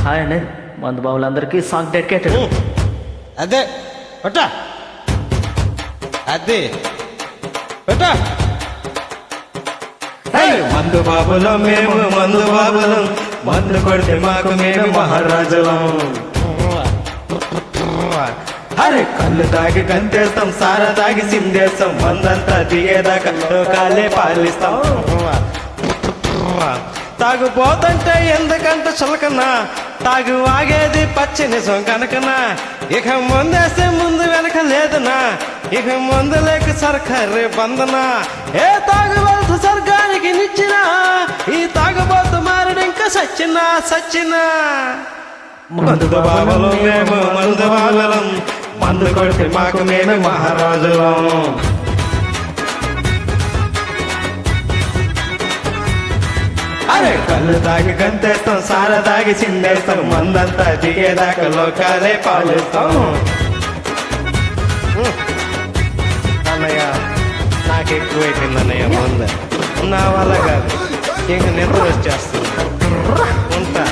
Hi అండి మందు బాబులందరికీ song dedicated. అదే పెట్ట అది పెట్ట. మందు బాబులం మేము, మందు బాబులం, మందు కొడితే మాకు మేము మహారాజులం. అరే కళ్ళు తాగి కంటేస్తాం, సారా తాగి సిందేస్తాం, మందంతా దిగేదాకా లోకాలే పాలిస్తాం. తాగుపోతుంటే ఎందుకంటే చులకనా, తాగు ఆగేది పచ్చి నిజం కనుకనా. ఇక ముందేస్తే ముందు వెనక లేదనా, ఇక ముందు లేక సర్కారు బంధనా. ఏ తాగుబోతు స్వర్గానికి నిచ్చినా, ఈ తాగుబోతు మారడు ఇంకా సచ్చినా సచ్చినా. మందు బాబులం మేము, మందు బాబులం, మందు కొడితే మాకు మేము మహారాజులం. అరే కళ్ళు తాగి గంతేస్తాం, సారా తాగి చిందేస్తాం, మందంతా దిగేదాకా లోకాలే పాలిస్తాం. అన్నయ్య నాకు ఎక్కువైపోయింది అన్నయ్య, ముందు నా వల్ల కాదు, ఇంక నిద్ర వచ్చేస్తుంది. ఉంటా.